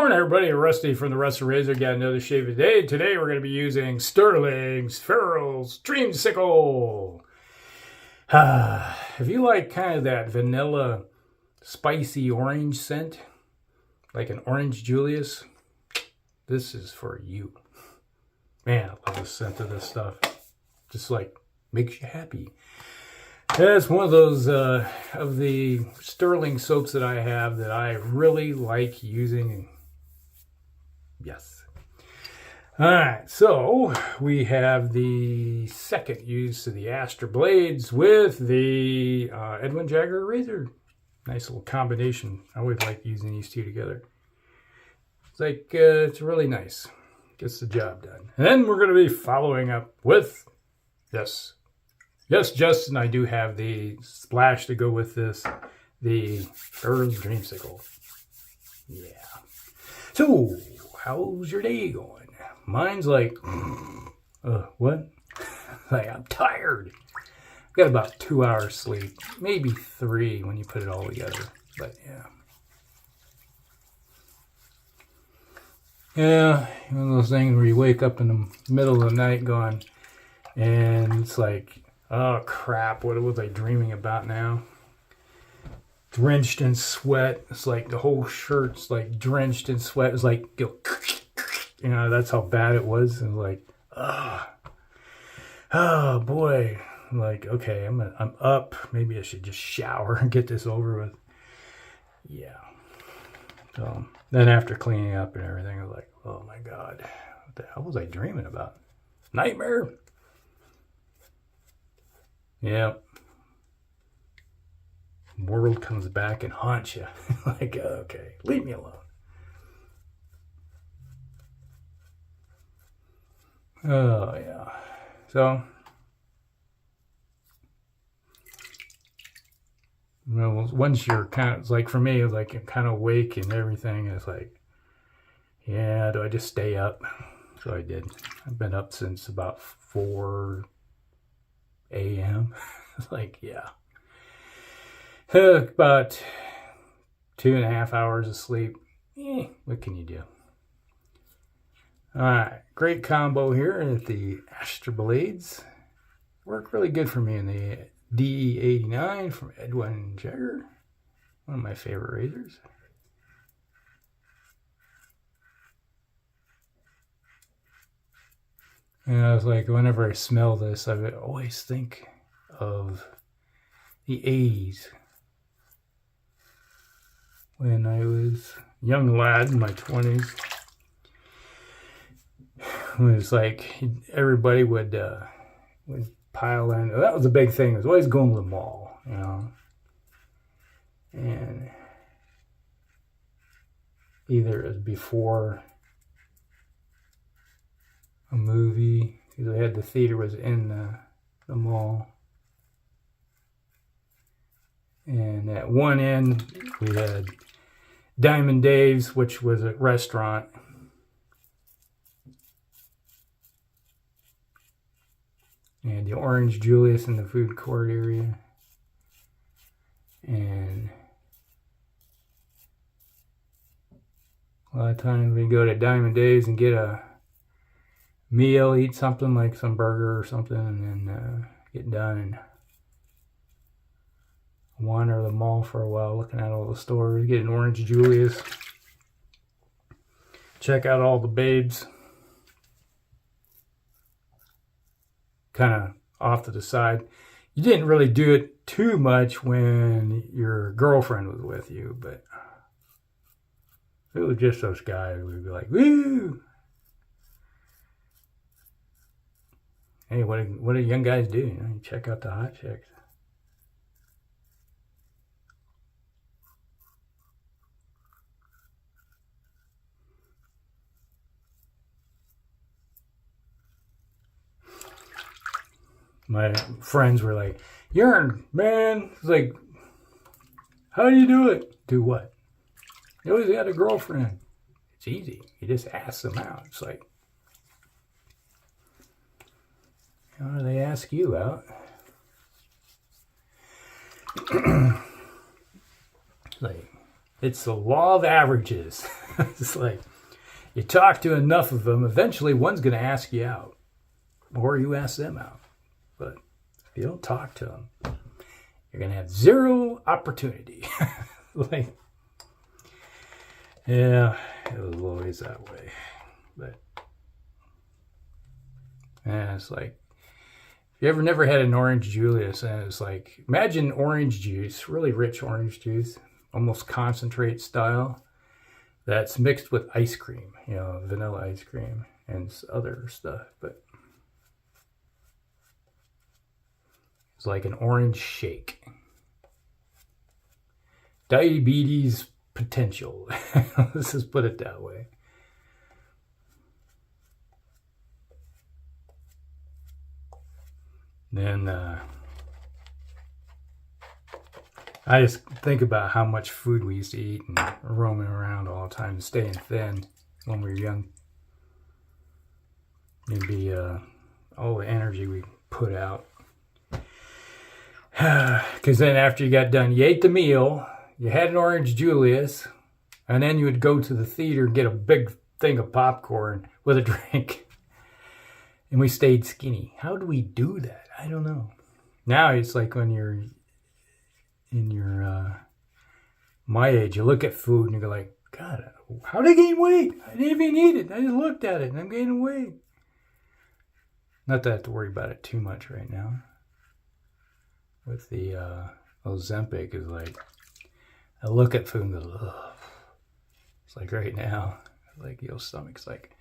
Morning, everybody. Rusty from the Rusty Razor. Got another shave of the day. Today we're going to be using Stirling Pharaoh's Dreamsicle. If you like kind of that vanilla spicy orange scent, like an orange Julius, this is for you. Man, I love the scent of this stuff. Just like makes you happy. It's one of those of the Stirling soaps that I have that I really like using. Yes. All right, so we have the second use of the Astra blades with the Edwin Jagger razor. Nice little combination. I always like using these two together. It's like, it's really nice. Gets the job done. And then we're going to be following up with, yes, Justin, I do have the splash to go with this, the sDreamsicle. Yeah. So, how's your day going? Mine's like, what? Like, I'm tired. I've got about 2 hours sleep, maybe 3 when you put it all together. But yeah. Yeah, one of those things where you wake up in the middle of the night going, and it's like, oh crap, what was I dreaming about now? Drenched in sweat. It's like the whole shirt's like drenched in sweat. It's like, you know, that's how bad it was. And like, oh boy. I'm like, okay, I'm up. Maybe I should just shower and get this over with. Yeah. So then after cleaning up and everything, I was like, oh my God, what the hell was I dreaming about? Nightmare? Yeah. World comes back and haunts you. Like, okay, leave me alone. Oh, yeah. So, you know, once you're kind of, it's like for me, it's like you're kind of awake and everything. It's like, yeah, do I just stay up? So I did. I've been up since about 4 a.m. It's like, yeah. About 2.5 hours of sleep. What can you do? Alright, great combo here at the Astra blades. Work really good for me in the DE89 from Edwin Jagger. One of my favorite razors. And I was like, whenever I smell this, I would always think of the 80s. When I was a young lad in my 20s. It was like everybody would pile in. That was a big thing. It was always going to the mall, you know. And either it was before a movie, because they had the theater was in the mall. And at one end, we had Diamond Dave's, which was a restaurant. And the Orange Julius in the food court area. And a lot of times we go to Diamond Dave's and get a meal, eat something like some burger or something, and then get done and wander the mall for a while, looking at all the stores, get an Orange Julius, check out all the babes, kind of off to the side. You didn't really do it too much when your girlfriend was with you, but if it was just those guys, we'd be like, woo! Hey, what do young guys do? You know, you check out the hot chicks. My friends were like, Yearn, man. It's like, how do you do it? Do what? You always got a girlfriend. It's easy. You just ask them out. It's like, how do they ask you out? Like, it's the law of averages. It's like, you talk to enough of them, eventually one's going to ask you out. Or you ask them out. But if you don't talk to them, you're going to have zero opportunity. Like, yeah, it was always that way. But, yeah, it's like, if you ever never had an orange Julius, and it's like, imagine orange juice, really rich orange juice, almost concentrate style, that's mixed with ice cream, you know, vanilla ice cream and other stuff. But it's like an orange shake. Diabetes potential. Let's just put it that way. Then I just think about how much food we used to eat and roaming around all the time, staying thin when we were young. It'd be all the energy we put out. Because then after you got done, you ate the meal, you had an orange Julius, and then you would go to the theater and get a big thing of popcorn with a drink. And we stayed skinny. How do we do that? I don't know. Now it's like when you're in your my age, you look at food and you go like, God, how did I gain weight? I didn't even eat it. I just looked at it and I'm gaining weight. Not that I have to worry about it too much right now. With the Ozempic, is like, I look at food and go, ugh. It's like right now, like your stomach's like,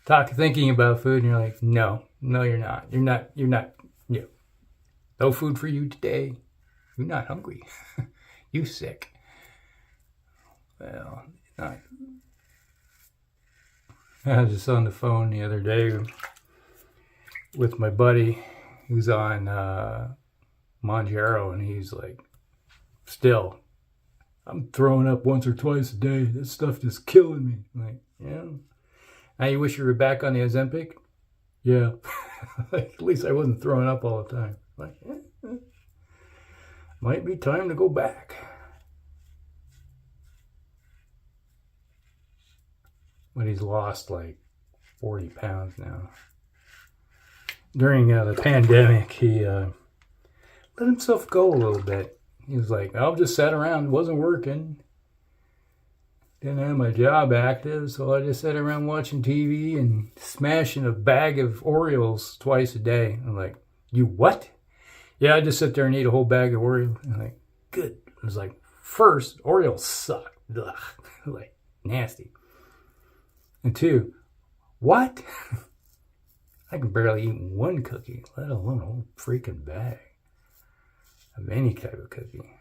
thinking about food, and you're like, no, you're not. You're not. No food for you today. You're not hungry. You sick. Well, not. I was just on the phone the other day with my buddy who's on Monjaro, and he's like, still, I'm throwing up once or twice a day. This stuff is killing me. I'm like, yeah. Now you wish you were back on the Ozempic? Yeah. Like, at least I wasn't throwing up all the time. Like, might be time to go back. But he's lost like 40 pounds now. During the pandemic, he let himself go a little bit. He was like, I just sat around, wasn't working. Didn't have my job active, so I just sat around watching TV and smashing a bag of Oreos twice a day. I'm like, you what? Yeah, I just sit there and eat a whole bag of Oreos. I'm like, good. I was like, first, Oreos suck. Ugh. Like, nasty. And two, what? I can barely eat one cookie, let alone a whole freaking bag of any type of cookie.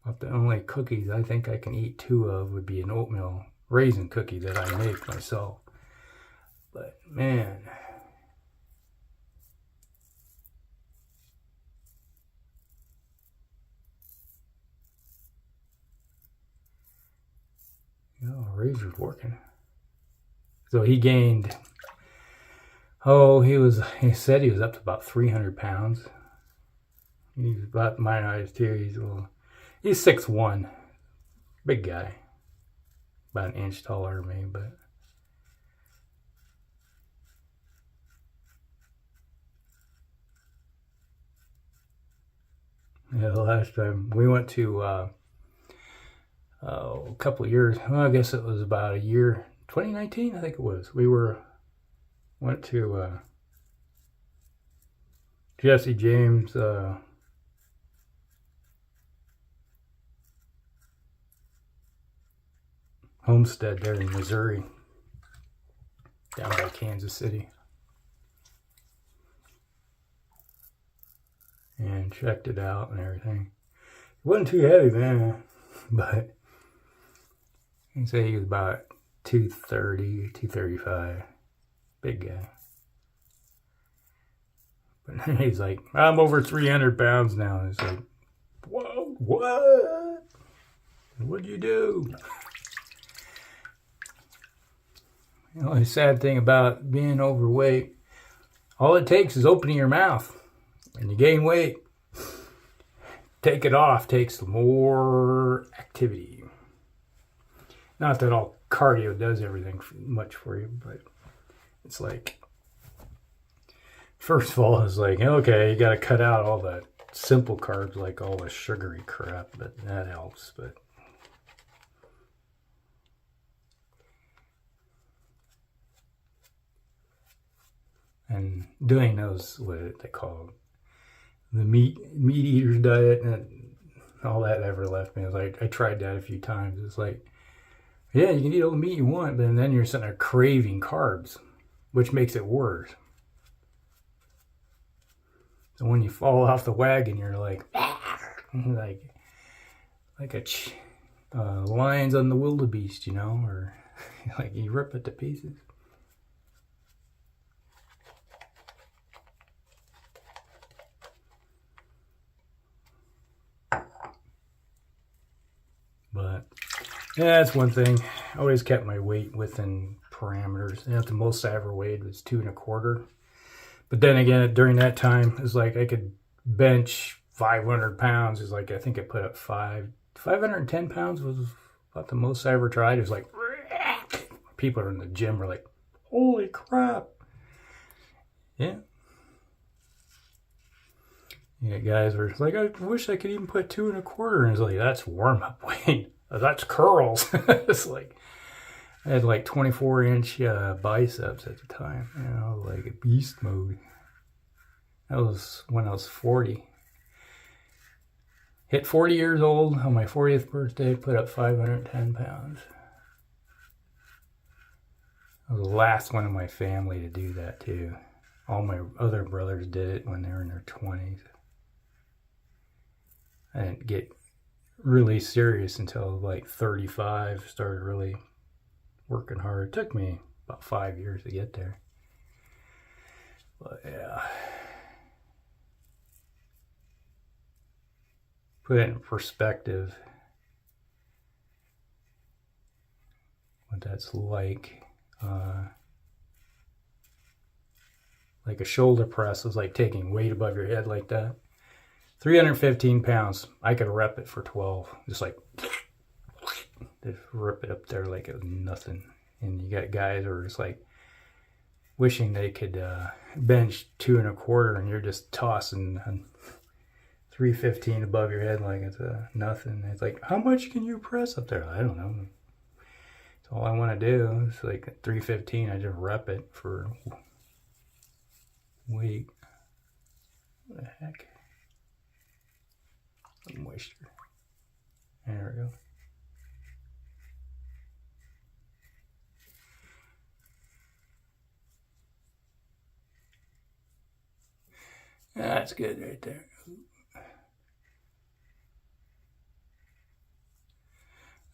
About the only cookies I think I can eat 2 of would be an oatmeal raisin cookie that I make myself. But man, razor's working. So he gained, he said he was up to about 300 pounds. He's about my size too. He's 6'1", big guy, about an inch taller than me, but yeah, the last time we went to a couple of years, well, I guess it was about a year, 2019, I think it was. We went to Jesse James' homestead there in Missouri, down by Kansas City, and checked it out and everything. It wasn't too heavy, man, but I'd say he was about 230, 235, big guy. But he's like, I'm over 300 pounds now. And it's like, whoa, what? What'd you do? The only sad thing about being overweight, all it takes is opening your mouth and you gain weight. take it off takes more activity. Not that all cardio does everything much for you, but it's like, first of all, it's like, okay, you got to cut out all the simple carbs, like all the sugary crap, but that helps. But and doing those, what they call the meat eater's diet, and all that ever left me. It was like, I tried that a few times. It's like, yeah, you can eat all the meat you want, but then you're sitting there craving carbs, which makes it worse. So when you fall off the wagon, you're like a lions on the wildebeest, you know, or like you rip it to pieces. But yeah, that's one thing. I always kept my weight within parameters. And the most I ever weighed was 2 1/4. But then again, during that time, it was like I could bench 500 pounds. It's like I think I put up 510 pounds was about the most I ever tried. It was like, people in the gym were like, holy crap. Yeah. Yeah, guys were like, I wish I could even put 2 1/4. And it's like, that's warm up weight. That's curls. It's like, I had like 24-inch biceps at the time. You know, like a beast mode. That was when I was 40. Hit 40 years old on my 40th birthday, put up 510 pounds. I was the last one in my family to do that too. All my other brothers did it when they were in their 20s. I didn't get really serious until like 35, started really working hard. It took me about 5 years to get there. But yeah. Put it in perspective what that's like. Like a shoulder press is like taking weight above your head like that. 315 pounds. I could rep it for 12. Just like, just rip it up there like it was nothing. And you got guys who are just like wishing they could bench 2 1/4, and you're just tossing 315 above your head like it's nothing. It's like, how much can you press up there? I don't know. That's all I want to do. It's like 315. I just rep it for weight. What the heck? Moisture. There we go. That's good right there.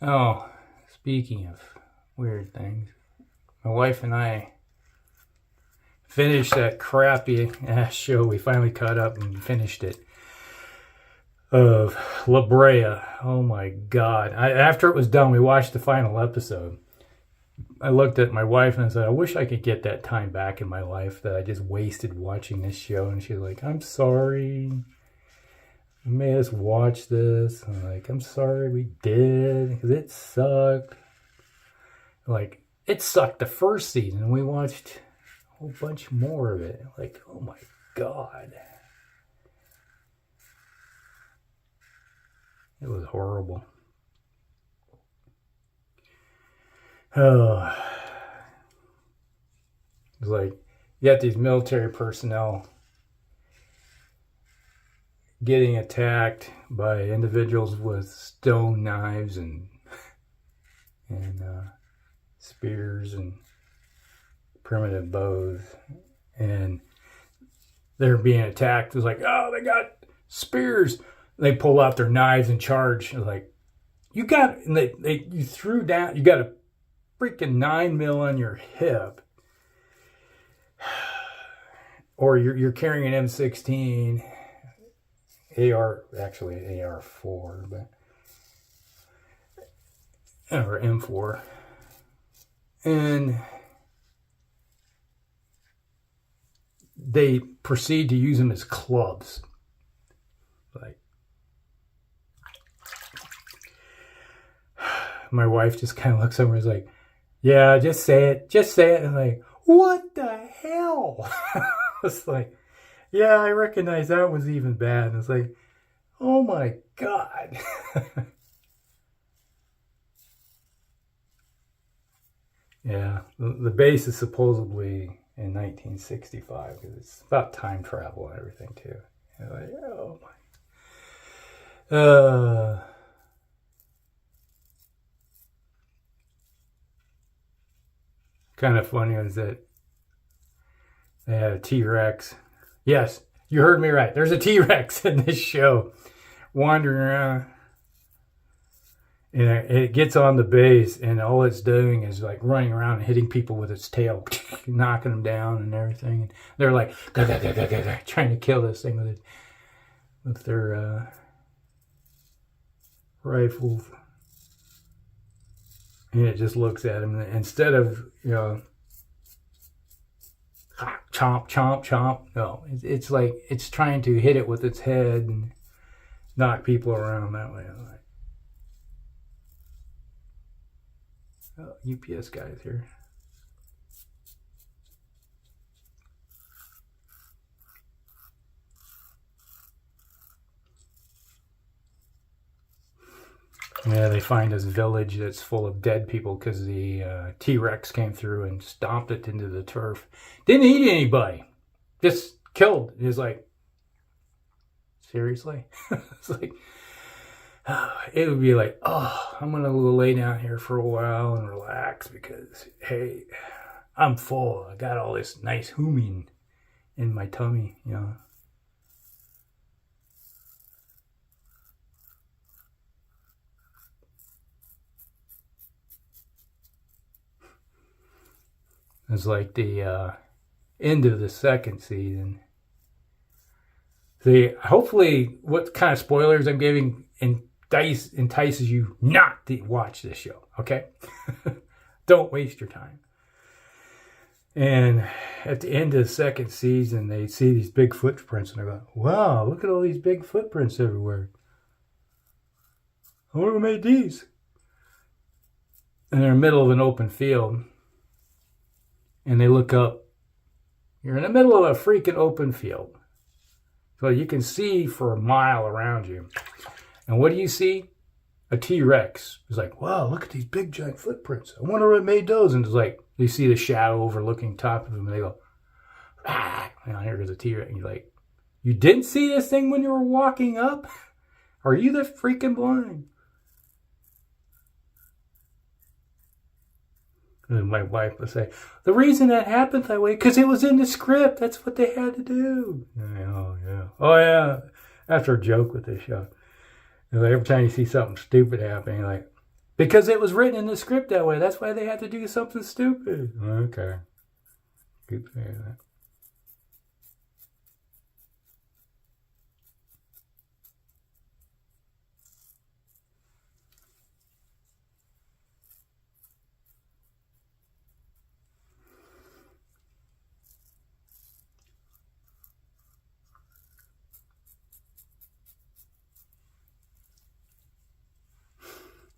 Oh, speaking of weird things, my wife and I finished that crappy ass show. We finally caught up and finished it. Of La Brea. Oh my God. After it was done, we watched the final episode. I looked at my wife and I said, I wish I could get that time back in my life that I just wasted watching this show. And she's like, I'm sorry. You made us watch this. I'm like, I'm sorry we did, because it sucked. Like, it sucked the first season, and we watched a whole bunch more of it. Like, oh my God. It was horrible. Oh. It's like, you got these military personnel getting attacked by individuals with stone knives and spears and primitive bows, and they're being attacked. It's like, oh, they got spears. They pull out their knives and charge. It's like, you got, and you threw down, you got a freaking 9mm on your hip, or you're carrying an M16, actually an AR-4, but, or M4, and they proceed to use them as clubs. Like, my wife just kind of looks over and is like, yeah, just say it. Just say it. And I'm like, what the hell? It's like, yeah, I recognize that was even bad. And it's like, oh my God. Yeah, the base is supposedly in 1965 because it's about time travel and everything too. You're like, oh my. Kind of funny is that they had a T-Rex. Yes, you heard me right. There's a T-Rex in this show wandering around. And it gets on the base, and all it's doing is like running around and hitting people with its tail, knocking them down and everything. And they're like trying to kill this thing with their rifles. And it just looks at him, and instead of, you know, chomp, chomp, chomp. No, it's like it's trying to hit it with its head and knock people around that way. Oh, UPS guys here. Yeah, they find this village that's full of dead people because the T-Rex came through and stomped it into the turf. Didn't eat anybody. Just killed. It's like, seriously? It's like, it would be like, oh, I'm going to lay down here for a while and relax because, hey, I'm full. I got all this nice humming in my tummy, you know. It's like the end of the second season. See, hopefully what kind of spoilers I'm giving entices you not to watch this show, okay? Don't waste your time. And at the end of the second season, they see these big footprints, and they go, wow, look at all these big footprints everywhere. I wonder who made these. And they're in the middle of an open field. And they look up. You're in the middle of a freaking open field. So you can see for a mile around you. And what do you see? A T-Rex. It's like, wow, look at these big giant footprints. I wonder what made those. And it's like, they see the shadow overlooking top of them. And they go, ah. And here goes a T-Rex. And you're like, you didn't see this thing when you were walking up? Are you the freaking blind? And my wife would say, the reason that happened that way, because it was in the script. That's what they had to do. Oh, yeah. Oh, yeah. After a joke with this show. Like every time you see something stupid happening, like, because it was written in the script that way. That's why they had to do something stupid. Okay. Keep saying that.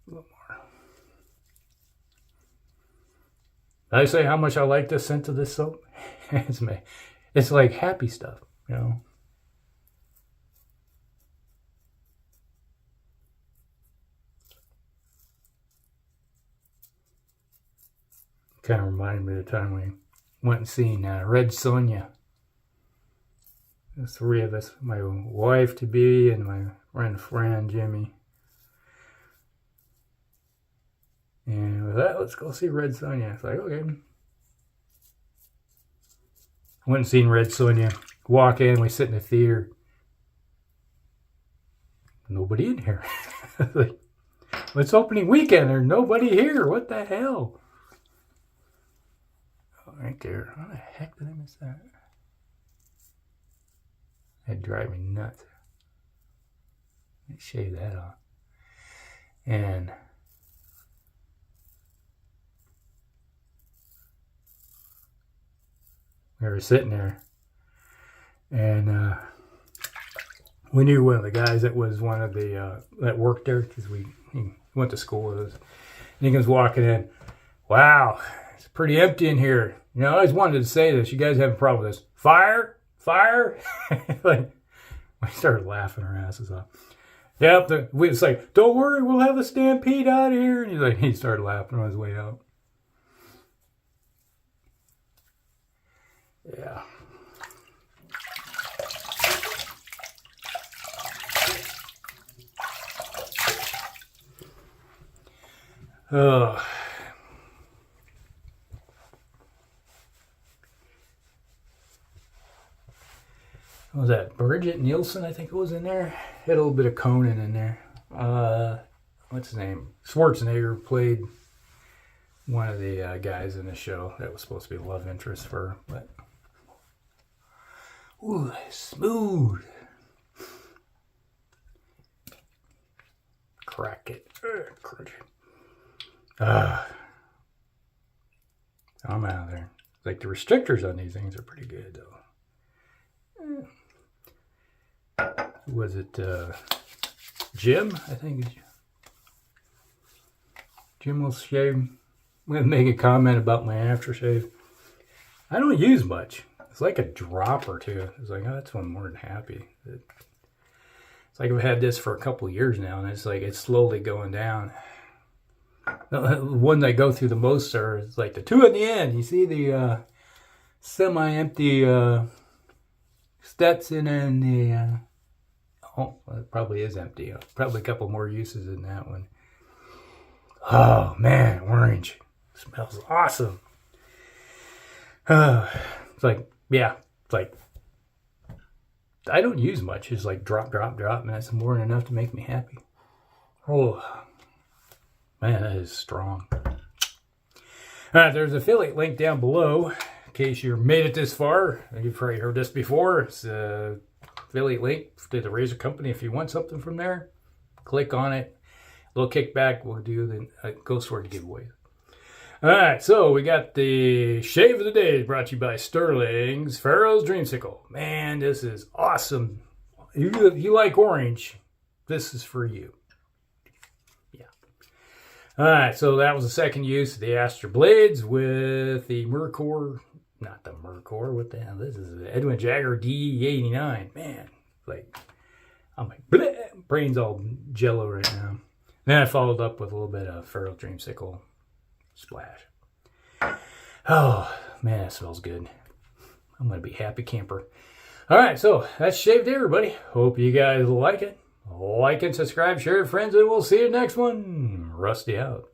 A little more. Did I say how much I like the scent of this soap? It's like happy stuff, you know. Kind of reminded me of the time we went and seen Red Sonja. The three of us, my wife-to-be and my friend Jimmy. And with that, let's go see Red Sonja. It's like, okay. Went and seen Red Sonja. Walk in, we sit in the theater. Nobody in here. Like, well, it's opening weekend. There's nobody here. What the hell? Oh, right there. How the heck did I miss that? That'd drive me nuts. Let me shave that off. And we were sitting there, and we knew one of the guys that was one of the that worked there because he went to school with us. he comes walking in. Wow, it's pretty empty in here. You know, I always wanted to say this. You guys have a problem with this. Fire? Fire? Like, we started laughing our asses off. Yep, it's like, don't worry, we'll have a stampede out of here. And he started laughing on his way out. Yeah. What was that? Bridget Nielsen, I think it was in there. Had a little bit of Conan in there. What's his name? Schwarzenegger played one of the guys in the show that was supposed to be the love interest for her, but ooh, smooth. Crack it. Crack it. I'm out of there. Like the restrictors on these things are pretty good though. Was it Jim? I think Jim will shave. I'm going to make a comment about my aftershave. I don't use much. It's like a drop or two. It's like, oh, that's one more than happy. It's like I've had this for a couple of years now, and it's like it's slowly going down. The one I go through the most are like the two at the end. You see the semi-empty Stetson and the oh, well, it probably is empty. Probably a couple more uses in that one. Oh man, orange smells awesome. It's like, yeah, it's like I don't use much. It's like drop, drop, drop, and that's more than enough to make me happy. Oh. Man, that is strong. All right, there's an affiliate link down below in case you made it this far. You've probably heard this before. It's an affiliate link to the razor company. If you want something from there, click on it. A little kickback. We'll do the Ghost Sword giveaway. All right, so we got the shave of the day brought to you by Stirling Pharaoh's Dreamsicle. Man, this is awesome. If you like orange, this is for you. Alright, so that was the second use of the Astra blades with the Mercor, not the Mercor, what the hell, this is the Edwin Jagger DE89. Man, like, I'm like, bleh, brain's all jello right now. Then I followed up with a little bit of Pharaoh Dreamsicle splash. Oh, man, that smells good. I'm going to be happy camper. Alright, so that's Shave Day, everybody. Hope you guys like it. Like and subscribe, share with friends, and we'll see you next one. Rusty out.